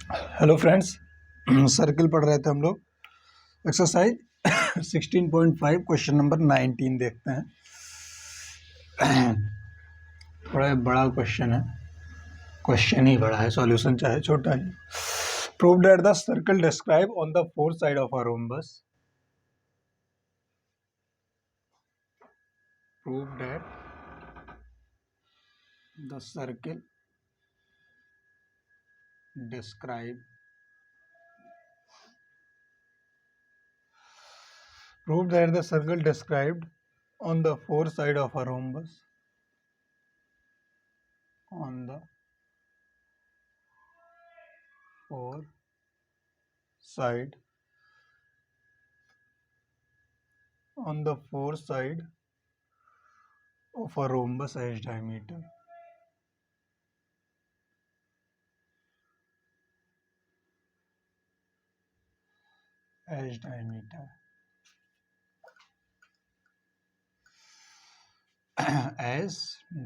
Hello friends, circle पढ़ रहे थे हम लोग। एक्सरसाइज 16.5 क्वेश्चन नंबर 19 देखते हैं। थोड़ा बड़ा क्वेश्चन है, क्वेश्चन ही बड़ा है, सॉल्यूशन चाहे छोटा ही। Prove that the circle describe on the four side of a rhombus. Prove that the circle describe Prove that the circle described on the four side of a rhombus on the four side of a rhombus has diameter as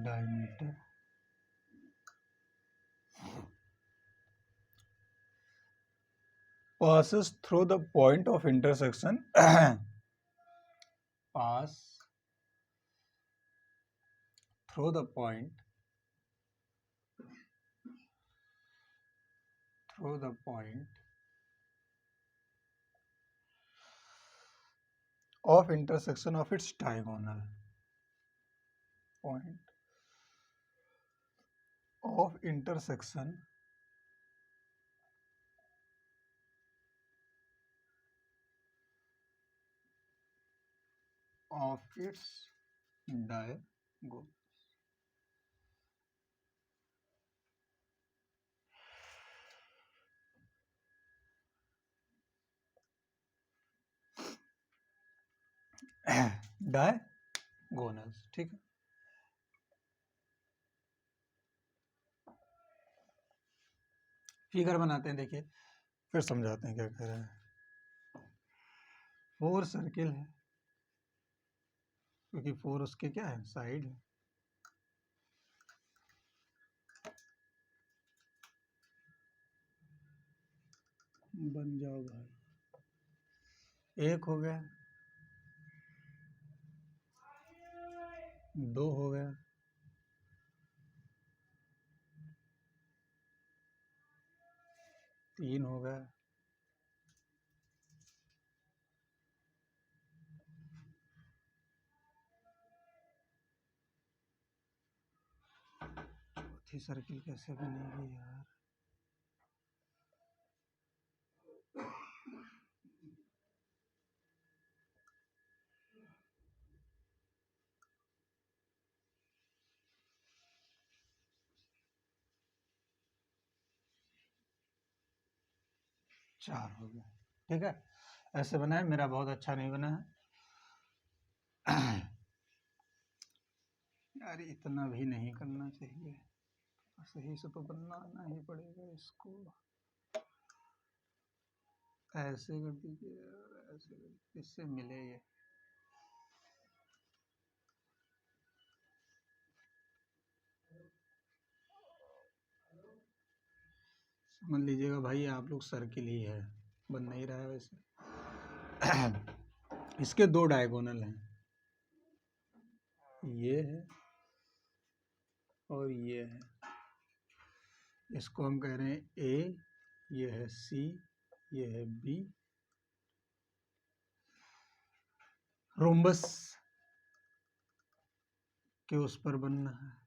diameter passes through the point of intersection pass through the point of intersection of its diagonal point of intersection of its diagonal. Diagonals, ठीक है। Figure बनाते हैं, देखिए फिर समझाते हैं क्या कह रहे हैं। फोर सर्किल है, क्योंकि फोर उसके क्या है, साइड है। बन जाओ भाई, एक हो गया, दो हो गया, तीन हो गया, चौथी सर्किल कैसे बनेगी यार। चार हो गया, ठीक है। ऐसे बना है, मेरा बहुत अच्छा नहीं बना है यार, इतना भी नहीं करना चाहिए, सही से तो बनाना ही पड़ेगा इसको। ऐसे कर दीजिए, ऐसे कर दीजिए, इससे मिले ये। समझ लीजिएगा भाई, आप लोग सर्किल ही है, बन नहीं रहा है वैसे। इसके दो डायगोनल हैं, ये है और ये है। इसको हम कह रहे हैं ए, ये है सी, ये है बी। रोम्बस के उस पर बनना है,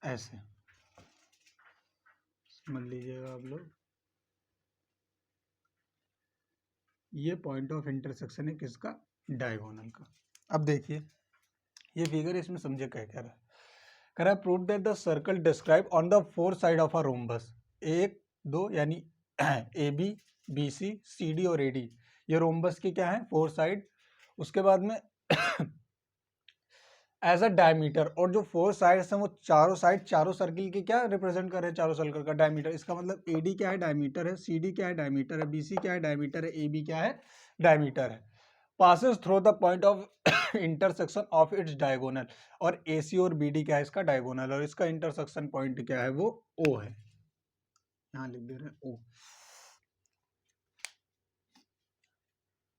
ऐसे समझ लीजिएगा आप लोग। ये पॉइंट ऑफ इंटरसेक्शन है किसका, डायगोनल का। अब देखिए ये फिगर, इसमें समझे क्या कह रहा है। कह रहा है prove that the circle describe on the four side of a rhombus. एक दो यानी A B, B C, C D और ए डी, ये रोम्बस की क्या है, फोर साइड। उसके बाद में एज अ डायमीटर, और जो फोर साइड्स हैं वो चारों साइड चारों सर्किल के क्या रिप्रेजेंट कर रहे हैं, चारों सर्कल का डायमीटर। इसका मतलब AD क्या है, डायमीटर है, CD क्या है, डायमीटर है, BC क्या है, डायमीटर है, AB क्या है, डायमीटर है। Passes through the point of intersection of its diagonal, और AC और BD क्या है, इसका डायगोनल, और इसका इंटरसेक्शन पॉइंट क्या है, वो O है, यहाँ लिख दे रहे हैं O।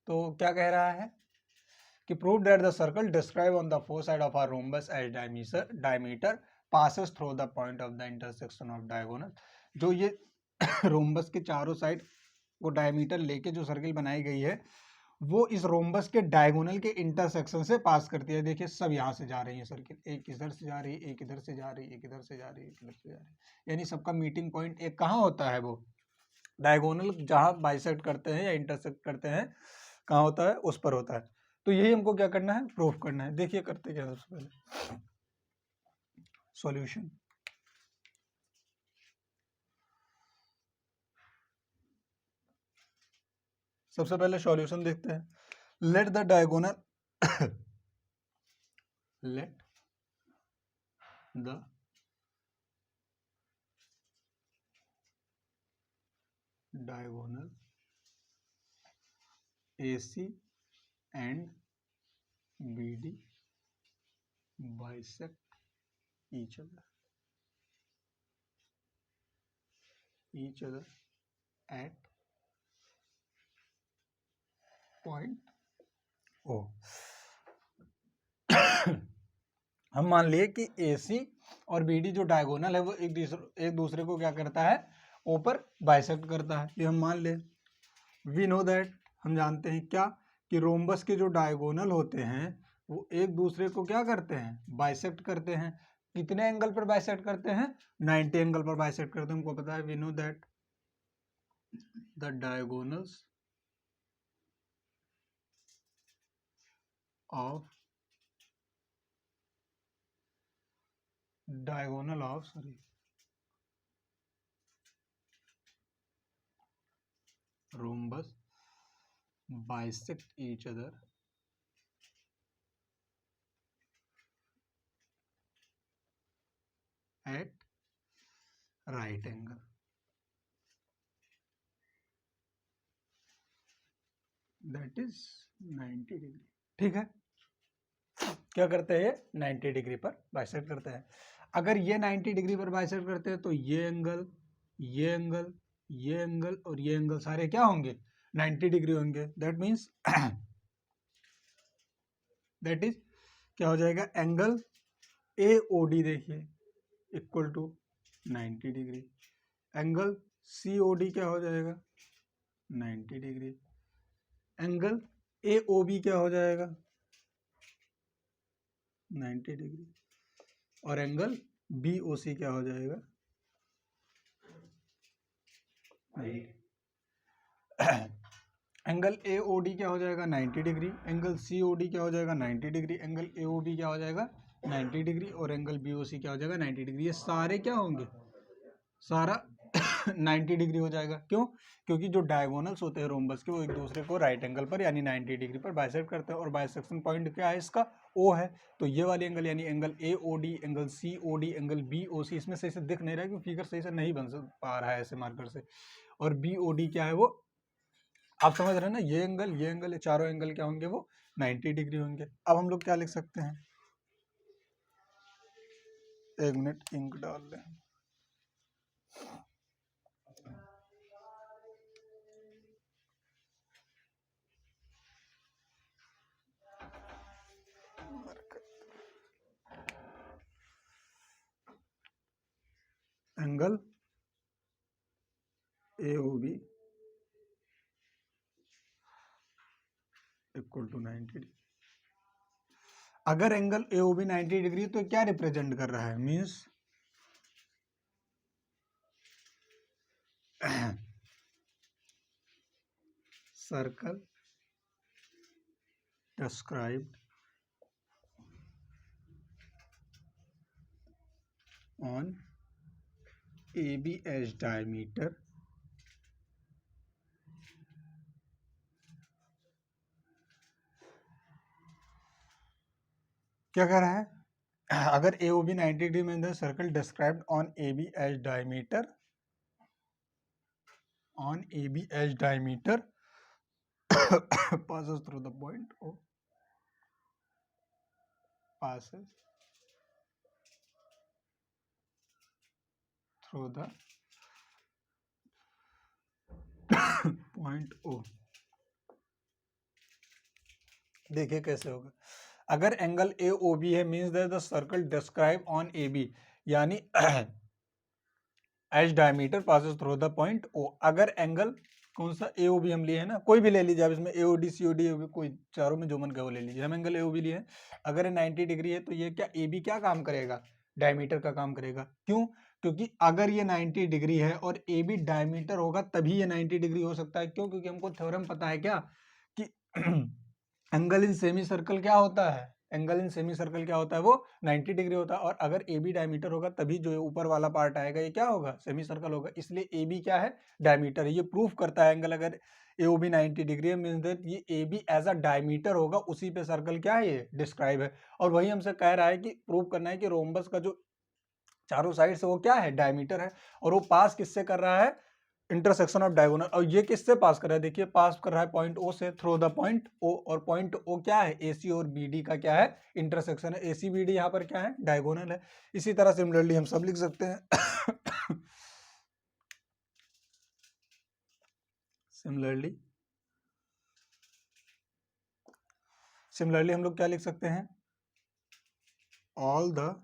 तो क्या कह रहा है कि prove that the circle describe on the four side of our rhombus as diameter passes through the point of the intersection of diagonal. जो ये रोम्बस के चारों साइड को डायमीटर लेके जो सर्किल बनाई गई है, वो इस रोम्बस के डायगोनल के इंटरसेक्शन से पास करती है। देखिए सब यहाँ से जा रही है सर्किल, एक इधर से जा रही है, एक इधर से जा रही है, एक इधर से जा रही है, एक इधर से जा रही है, यानी सबका मीटिंग पॉइंट एक कहाँ होता है, वो डायगोनल जहाँ बाइसेक्ट करते हैं या इंटरसेक्ट करते हैं, कहाँ होता है, उस पर होता है। तो यही हमको क्या करना है, प्रूफ करना है। देखिए करते क्या सबसे पहले सॉल्यूशन। सबसे पहले सॉल्यूशन देखते हैं। Let the diagonal let the diagonal AC and BD bisect each other at point O। हम मान लिए कि AC और BD जो डायगोनल है वो एक दूसरे को क्या करता है, O पर बाइसेक्ट करता है, ये हम मान ले। वी नो दैट, हम जानते हैं क्या, कि रोम्बस के जो डायगोनल होते हैं वो एक दूसरे को क्या करते हैं, बाइसेक्ट करते हैं। कितने एंगल पर बाइसेक्ट करते हैं, 90 एंगल पर बाइसेक्ट करते हैं, हमको पता है। We know that the diagonals of rhombus bisect each other at right angle, that is 90 degree. ठीक है, क्या करते हैं, 90 डिग्री पर बाइसेक्ट करते हैं। अगर ये 90 डिग्री पर बाइसेक्ट करते हैं तो ये एंगल, ये एंगल, ये एंगल और ये एंगल सारे क्या होंगे, 90 डिग्री होंगे। दैट मीन्स दैट इज क्या हो जाएगा, एंगल AOD देखिए equal to 90 degree, angle COD क्या हो जाएगा, 90 डिग्री, एंगल AOB क्या हो जाएगा, 90 डिग्री, और एंगल BOC क्या हो जाएगा, एंगल AOD क्या हो जाएगा, 90 डिग्री, एंगल COD क्या हो जाएगा, 90 डिग्री, एंगल AOB क्या हो जाएगा, 90 डिग्री, और एंगल BOC क्या हो जाएगा, 90 डिग्री। ये सारे क्या होंगे, सारा 90 डिग्री हो जाएगा। क्यों, क्योंकि जो डायगोनल्स होते हैं रोम्बस के वो एक दूसरे को राइट एंगल पर यानी 90 डिग्री पर बाइसेक्ट करते हैं, और बाइसेक्शन पॉइंट क्या है इसका, O है। तो ये वाली एंगल यानी angle AOD, angle COD, angle BOC, इसमें सही से दिख नहीं रहा है क्योंकि फिगर सही से नहीं बन पा रहा है ऐसे मार्कर से। और BOD क्या है, वो आप समझ रहे हैं ना, ये एंगल, ये चारों एंगल क्या होंगे, वो 90 डिग्री होंगे। अब हम लोग क्या लिख सकते हैं, एक मिनट इंक डाल लें। Angle AOB equal to 90 degree. अगर एंगल AOB 90 डिग्री तो क्या रिप्रेजेंट कर रहा है, means circle described on AB as diameter क्या कह रहा है, अगर AOB 90 डिग्री में the circle described on AB as diameter passes through the point O, passes through the point O। देखिए कैसे होगा, अगर एंगल AOB है means that the circle describe on AB, यानी as diameter passes through the point O। अगर angle कौन सा AOB हम लिए हैं ना, कोई भी ले लीजिए आप, इसमें AOD COD AOB कोई चारों में जो मन करे वो ले लीजिए, हम एंगल AOB लिए हैं, अगर ये 90 डिग्री है तो ये क्या AB क्या काम करेगा, डायमीटर का काम करेगा। क्यों, क्योंकि अगर ये 90 डिग्री है और AB डायमीटर होगा तभी ये 90 डिग्री हो सकता है। क्यों, क्योंकि हमको थ्योरम पता है क्या कि एंगल इन सेमी सर्कल क्या होता है, एंगल इन सेमी सर्कल क्या होता है, वो 90 डिग्री होता है, और अगर AB डायमीटर होगा तभी जो ऊपर वाला पार्ट आएगा ये क्या होगा, सेमी सर्कल होगा, इसलिए AB क्या है, डायमीटर है। ये प्रूफ करता है एंगल अगर AOB 90 डिग्री है मींस दैट ये AB एज अ डायमीटर होगा, उसी पे सर्कल क्या है, ये डिस्क्राइब है। और वही हमसे कह रहा है कि प्रूफ करना है कि रोम्बस का जो चारों साइड से वो क्या है, डायमीटर है, और वो पास किससे कर रहा है, इंटरसेक्शन ऑफ डायगोनल। और ये किससे पास कर रहा है, देखिए पास कर रहा है पॉइंट O से थ्रू द पॉइंट O, और पॉइंट O क्या है, AC और BD का क्या है, इंटरसेक्शन है। AC BD यहाँ पर क्या है, डायगोनल है। इसी तरह सिमिलरली हम सब लिख सकते हैं सिमिलरली हम लोग क्या लिख सकते हैं, all the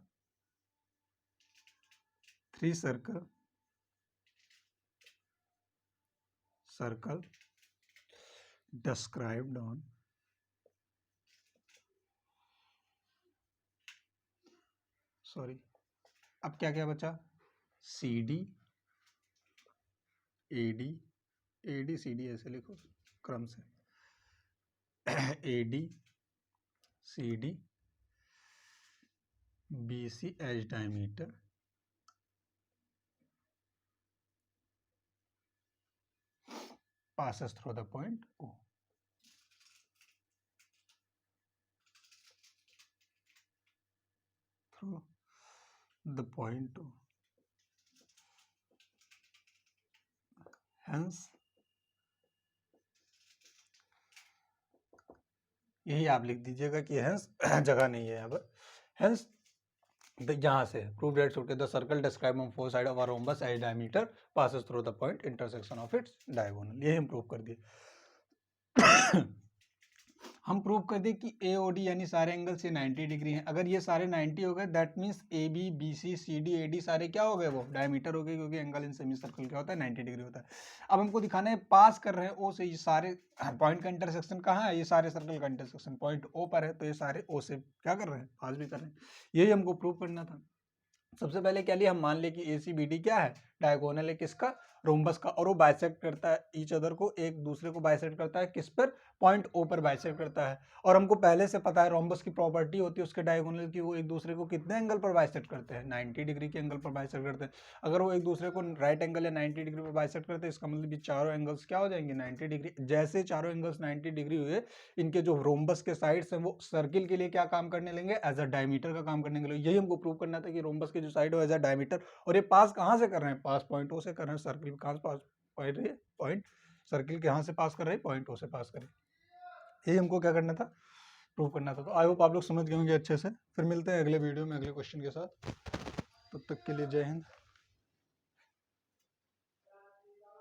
3 circle described on अब क्या क्या बचा, CD AD CD ऐसे लिखो क्रम से, AD CD BC as diameter, passes through the point O। through the point O, hence यही आप लिख दीजिएगा कि hence जगह नहीं है यहाँ पर, hence यहाँ से prove that so the circle describe on four side of a rhombus as diameter passes through the point intersection of its diagonal. यही हम प्रूव कर दिए हम प्रूव कर दिए कि AOD यानी सारे एंगल से 90 डिग्री हैं। अगर ये सारे 90 हो गए that means AB BC CD AD सारे क्या हो गए, वो डायमीटर हो गए, क्योंकि एंगल इन सेमी सर्कल क्या होता है, 90 डिग्री होता है। अब हमको दिखाना है पास कर रहे हैं O से, ये सारे पॉइंट का इंटरसेक्शन कहाँ है, ये सारे सर्कल का इंटरसेक्शन पॉइंट O पर है, तो ये सारे O से क्या कर रहे हैं, पास भी कर रहे हैं। यही हमको प्रूव करना था। सबसे पहले क्या लिया, हम मान ले कि ACBD क्या है, डायगोनल है किसका, रोम्बस का, और वो बाइसेक्ट करता है ईच अदर को, एक दूसरे को बाइसेक्ट करता है किस पर, पॉइंट O पर बाइसेक्ट करता है। और हमको पहले से पता है रोम्बस की प्रॉपर्टी होती है उसके डायगोनल की, वो एक दूसरे को कितने एंगल पर बाइसेक्ट करते हैं, 90 डिग्री के एंगल पर बाइसेक्ट करते हैं। अगर वो एक दूसरे को राइट एंगल या 90 डिग्री पर बाइसेक्ट करते हैं, इसका मतलब ये चारों एंगल्स क्या हो जाएंगे, 90 डिग्री। जैसे चारों एंगल्स 90 डिग्री हुए, इनके जो रोम्बस के साइड्स हैं वो सर्किल के लिए क्या काम करने लेंगे, एज अ डायमीटर का काम करने के लिए। यही हमको प्रूव करना था कि रोम्बस के जो साइड हो एज अ डायमीटर, और ये पास कहाँ से कर रहे हैं, पास पॉइंट O से कर रहे हैं, सर्किल कहाँ से पास पॉइंट सर्किल के यहाँ से पास कर रहे हैं, पॉइंट O से पास करें। यही हमको क्या करना था, प्रूव करना था। तो आई होप आप लोग समझ गए होंगे अच्छे से। फिर मिलते हैं अगले वीडियो में अगले क्वेश्चन के साथ, तब तक के लिए जय हिंद।